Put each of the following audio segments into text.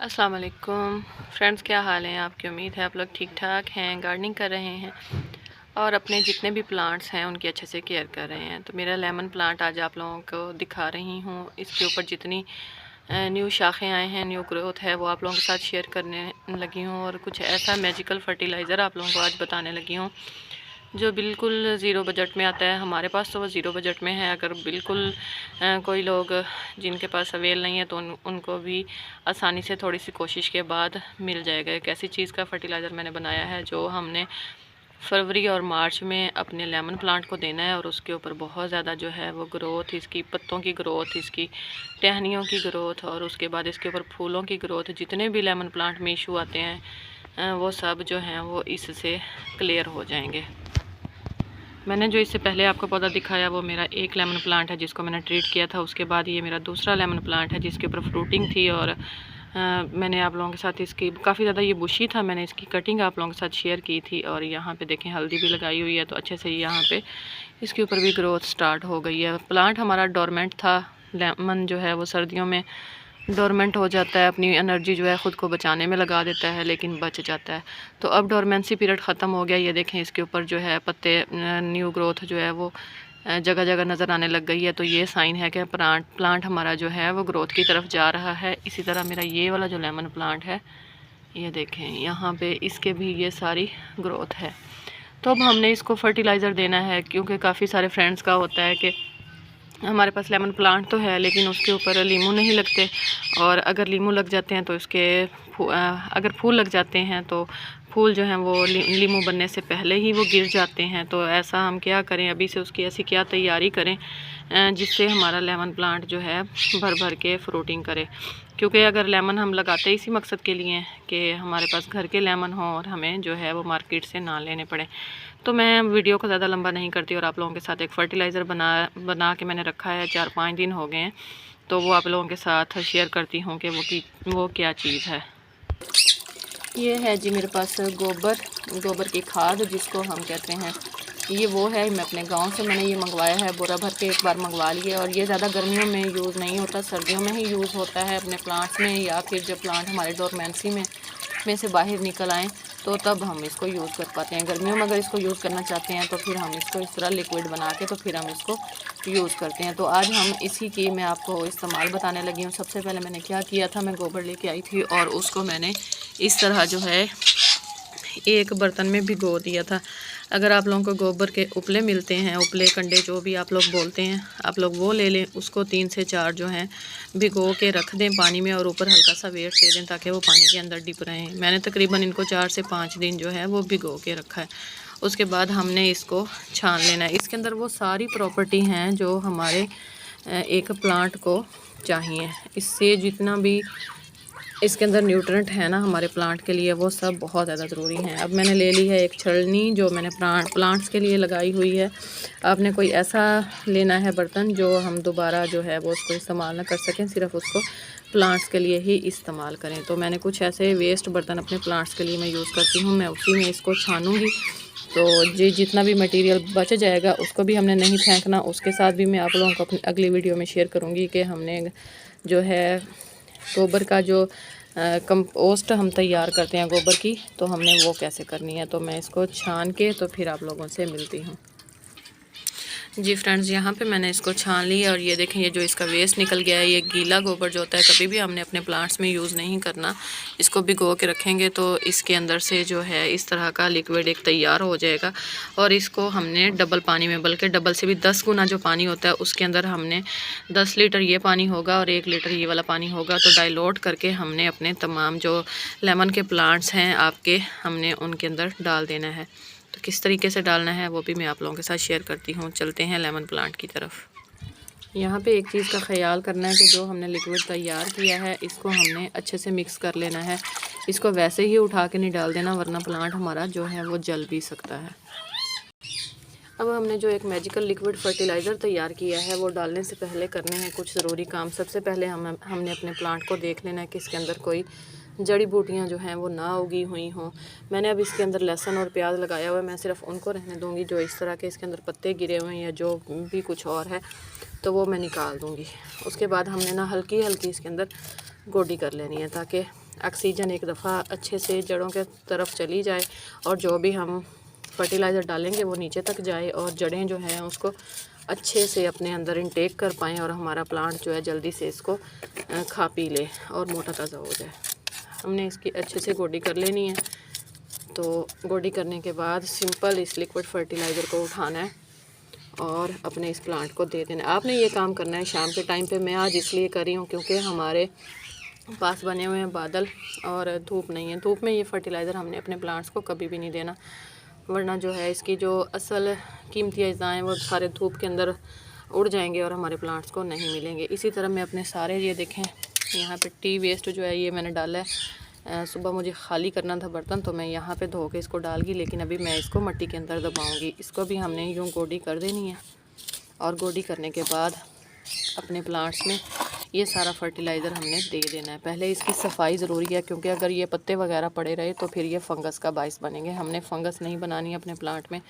अस्सलाम वालेकुम फ्रेंड्स, क्या हाल है आपकी। उम्मीद है आप लोग ठीक ठाक हैं, गार्डनिंग कर रहे हैं और अपने जितने भी प्लांट्स हैं उनकी अच्छे से केयर कर रहे हैं। तो मेरा लेमन प्लांट आज आप लोगों को दिखा रही हूँ। इसके ऊपर जितनी न्यू शाखें आए हैं, न्यू ग्रोथ है, वो आप लोगों के साथ शेयर करने लगी हूँ। और कुछ ऐसा मैजिकल फर्टिलाइज़र आप लोगों को आज बताने लगी हूँ जो बिल्कुल ज़ीरो बजट में आता है। हमारे पास तो वो ज़ीरो बजट में है। अगर बिल्कुल कोई लोग जिनके पास अवेल नहीं है तो उनको भी आसानी से थोड़ी सी कोशिश के बाद मिल जाएगा। एक ऐसी चीज़ का फर्टिलाइज़र मैंने बनाया है जो हमने फरवरी और मार्च में अपने लेमन प्लांट को देना है। और उसके ऊपर बहुत ज़्यादा जो है वो ग्रोथ, इसकी पत्तों की ग्रोथ, इसकी टहनियों की ग्रोथ और उसके बाद इसके ऊपर फूलों की ग्रोथ, जितने भी लेमन प्लांट में इशू आते हैं वो सब जो हैं वो इससे क्लियर हो जाएंगे। मैंने जो इससे पहले आपको पौधा दिखाया वो मेरा एक लेमन प्लांट है जिसको मैंने ट्रीट किया था। उसके बाद ये मेरा दूसरा लेमन प्लांट है जिसके ऊपर फ्रूटिंग थी। और मैंने आप लोगों के साथ इसकी काफ़ी ज़्यादा ये बुशी था, मैंने इसकी कटिंग आप लोगों के साथ शेयर की थी। और यहाँ पे देखें हल्दी भी लगाई हुई है, तो अच्छे से यहाँ पे इसके ऊपर भी ग्रोथ स्टार्ट हो गई है। प्लांट हमारा डोरमेंट था। लेमन जो है वो सर्दियों में डोरमेंट हो जाता है, अपनी एनर्जी जो है ख़ुद को बचाने में लगा देता है, लेकिन बच जाता है। तो अब डोरमेंसी पीरियड ख़त्म हो गया। ये देखें इसके ऊपर जो है पत्ते, न्यू ग्रोथ जो है वो जगह जगह नज़र आने लग गई है। तो ये साइन है कि प्लांट हमारा जो है वो ग्रोथ की तरफ जा रहा है। इसी तरह मेरा ये वाला जो लेमन प्लांट है, ये देखें यहाँ पे इसके भी ये सारी ग्रोथ है। तो अब हमने इसको फर्टिलाइज़र देना है, क्योंकि काफ़ी सारे फ्रेंड्स का होता है कि हमारे पास लेमन प्लांट तो है लेकिन उसके ऊपर लीमू नहीं लगते। और अगर लीमू लग जाते हैं तो इसके अगर फूल लग जाते हैं तो फूल जो हैं वो लीमू बनने से पहले ही वो गिर जाते हैं। तो ऐसा हम क्या करें, अभी से उसकी ऐसी क्या तैयारी करें जिससे हमारा लेमन प्लांट जो है भर भर के फ्रूटिंग करे। क्योंकि अगर लेमन हम लगाते इसी मकसद के लिए कि हमारे पास घर के लेमन हों और हमें जो है वो मार्केट से ना लेने पड़े। तो मैं वीडियो को ज़्यादा लंबा नहीं करती और आप लोगों के साथ एक फ़र्टिलाइज़र बना के मैंने रखा है, 4-5 दिन हो गए हैं। तो वो आप लोगों के साथ शेयर करती हूँ कि वो क्या चीज़ है। ये है जी मेरे पास गोबर की खाद जिसको हम कहते हैं। ये वो है, मैं अपने गांव से मैंने ये मंगवाया है, बोरा भर के एक बार मंगवा लिए। और ये ज़्यादा गर्मियों में यूज़ नहीं होता, सर्दियों में ही यूज़ होता है अपने प्लांट्स में, या फिर जब प्लांट हमारे डोरमेंसी में से बाहर निकल आएँ तो तब हम इसको यूज़ कर पाते हैं। गर्मियों में अगर इसको यूज़ करना चाहते हैं तो फिर हम इसको इस तरह लिक्विड बना के तो फिर हम इसको यूज़ करते हैं। तो आज हम इसी की मैं आपको इस्तेमाल बताने लगी हूँ। सबसे पहले मैंने क्या किया था, मैं गोबर लेके आई थी और उसको मैंने इस तरह जो है एक बर्तन में भिगो दिया था। अगर आप लोगों को गोबर के उपले मिलते हैं, उपले कंडे जो भी आप लोग बोलते हैं, आप लोग वो ले लें। उसको 3 से 4 जो हैं भिगो के रख दें पानी में और ऊपर हल्का सा वेट दे दें ताकि वो पानी के अंदर डिप रहें। मैंने तकरीबन इनको 4 से 5 दिन जो है वो भिगो के रखा है। उसके बाद हमने इसको छान लेना है। इसके अंदर वो सारी प्रॉपर्टी हैं जो हमारे एक प्लांट को चाहिए। इससे जितना भी इसके अंदर न्यूट्रेंट है ना हमारे प्लांट के लिए, वो सब बहुत ज़्यादा ज़रूरी हैं। अब मैंने ले ली है एक छलनी जो मैंने प्लांट्स के लिए लगाई हुई है। आपने कोई ऐसा लेना है बर्तन जो हम दोबारा जो है वो उसको इस्तेमाल ना कर सकें, सिर्फ उसको प्लांट्स के लिए ही इस्तेमाल करें। तो मैंने कुछ ऐसे वेस्ट बर्तन अपने प्लांट्स के लिए मैं यूज़ करती हूँ। मैं उसी में इसको छानूँगी। तो जी जितना भी मटेरियल बच जाएगा उसको भी हमने नहीं फेंकना। उसके साथ भी मैं आप लोगों को अपनी अगली वीडियो में शेयर करूँगी कि हमने जो है गोबर का जो कंपोस्ट हम तैयार करते हैं गोबर की, तो हमने वो कैसे करनी है। तो मैं इसको छान के तो फिर आप लोगों से मिलती हूँ। जी फ्रेंड्स, यहाँ पे मैंने इसको छान लिया और ये देखें, ये जो इसका वेस्ट निकल गया है, ये गीला गोबर जो होता है कभी भी हमने अपने प्लांट्स में यूज़ नहीं करना। इसको भिगो के रखेंगे तो इसके अंदर से जो है इस तरह का लिक्विड एक तैयार हो जाएगा। और इसको हमने डबल पानी में, बल्कि डबल से भी 10 गुना जो पानी होता है उसके अंदर हमने 10 लीटर ये पानी होगा और 1 लीटर ये वाला पानी होगा। तो डाइल्यूट करके हमने अपने तमाम जो लेमन के प्लांट्स हैं आपके, हमने उनके अंदर डाल देना है। तो किस तरीके से डालना है वो भी मैं आप लोगों के साथ शेयर करती हूँ। चलते हैं लेमन प्लांट की तरफ। यहाँ पे एक चीज़ का ख्याल करना है कि जो हमने लिक्विड तैयार किया है इसको हमने अच्छे से मिक्स कर लेना है। इसको वैसे ही उठा के नहीं डाल देना, वरना प्लांट हमारा जो है वो जल भी सकता है। अब हमने जो एक मैजिकल लिक्विड फर्टिलाइज़र तैयार किया है वो डालने से पहले करने हैं कुछ ज़रूरी काम। सबसे पहले हमने अपने प्लांट को देख लेना है कि इसके अंदर कोई जड़ी बूटियाँ जो हैं वो ना उगी हुई हों। मैंने अब इसके अंदर लहसुन और प्याज लगाया हुआ है, मैं सिर्फ उनको रहने दूँगी। जो इस तरह के इसके अंदर पत्ते गिरे हुए हैं या जो भी कुछ और है तो वो मैं निकाल दूँगी। उसके बाद हमने ना हल्की हल्की इसके अंदर गोडी कर लेनी है ताकि ऑक्सीजन एक दफ़ा अच्छे से जड़ों के तरफ चली जाए और जो भी हम फर्टिलाइज़र डालेंगे वो नीचे तक जाए और जड़ें जो हैं उसको अच्छे से अपने अंदर इनटेक कर पाएँ और हमारा प्लांट जो है जल्दी से इसको खा पी ले और मोटा ताज़ा हो जाए। हमने इसकी अच्छे से गोडी कर लेनी है। तो गोडी करने के बाद सिंपल इस लिक्विड फर्टिलाइज़र को उठाना है और अपने इस प्लांट को दे देना है। आपने ये काम करना है शाम के टाइम पे। मैं आज इसलिए कर रही हूँ क्योंकि हमारे पास बने हुए हैं बादल और धूप नहीं है। धूप में ये फर्टिलाइज़र हमने अपने प्लांट्स को कभी भी नहीं देना, वरना जो है इसकी जो असल कीमती अज़्ज़ा हैं वो सारे धूप के अंदर उड़ जाएंगे और हमारे प्लांट्स को नहीं मिलेंगे। इसी तरह मैं अपने सारे, ये देखें यहाँ पे टी वेस्ट जो है ये मैंने डाला है। सुबह मुझे खाली करना था बर्तन तो मैं यहाँ पे धो के इसको डाल गई, लेकिन अभी मैं इसको मिट्टी के अंदर दबाऊंगी। इसको भी हमने यूँ गोडी कर देनी है और गोडी करने के बाद अपने प्लांट्स में ये सारा फर्टिलाइज़र हमने दे देना है। पहले इसकी सफाई ज़रूरी है क्योंकि अगर ये पत्ते वगैरह पड़े रहे तो फिर ये फंगस का बाइस बनेंगे। हमने फंगस नहीं बनानी है अपने प्लांट में,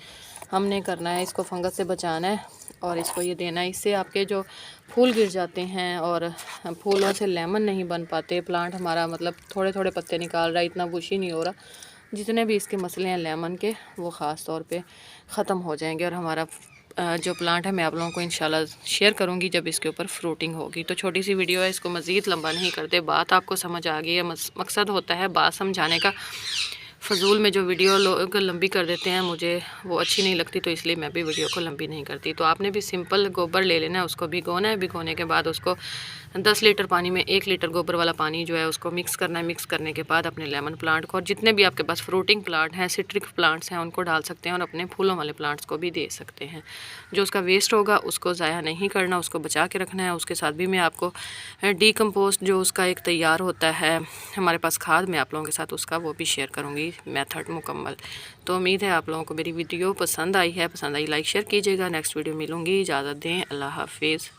हमने करना है इसको फंगस से बचाना है और इसको ये देना है। इससे आपके जो फूल गिर जाते हैं और फूलों से लेमन नहीं बन पाते, प्लांट हमारा मतलब थोड़े थोड़े पत्ते निकाल रहा है, इतना बुशी नहीं हो रहा, जितने भी इसके मसले हैं लेमन के वो ख़ास तौर पे ख़त्म हो जाएंगे और हमारा जो प्लांट है मैं आप लोगों को इंशाल्लाह शेयर करूंगी जब इसके ऊपर फ्रूटिंग होगी। तो छोटी सी वीडियो है, इसको मज़ीद लंबा नहीं करते। बात आपको समझ आ गई है, मकसद होता है बात समझाने का। फ़जूल में जो वीडियो लोग लंबी कर देते हैं मुझे वो अच्छी नहीं लगती, तो इसलिए मैं भी वीडियो को लंबी नहीं करती। तो आपने भी सिंपल गोबर ले लेना है, उसको भिगोना है, भिगोने के बाद उसको 10 लीटर पानी में 1 लीटर गोबर वाला पानी जो है उसको मिक्स करना है। मिक्स करने के बाद अपने लेमन प्लांट को और जितने भी आपके पास फ्रूटिंग प्लांट हैं, सिट्रिक प्लांट्स हैं, उनको डाल सकते हैं और अपने फूलों वाले प्लांट्स को भी दे सकते हैं। जो उसका वेस्ट होगा उसको ज़ाया नहीं करना, उसको बचा के रखना है। उसके साथ भी मैं आपको डीकम्पोस्ट जो उसका एक तैयार होता है हमारे पास खाद, मैं आप लोगों के साथ उसका वो भी शेयर करूँगी मेथड मुकम्मल। तो उम्मीद है आप लोगों को मेरी वीडियो पसंद आई है। पसंद आई लाइक शेयर कीजिएगा। नेक्स्ट वीडियो मिलूँगी, इजाज़त दें, अल्लाह हाफिज़।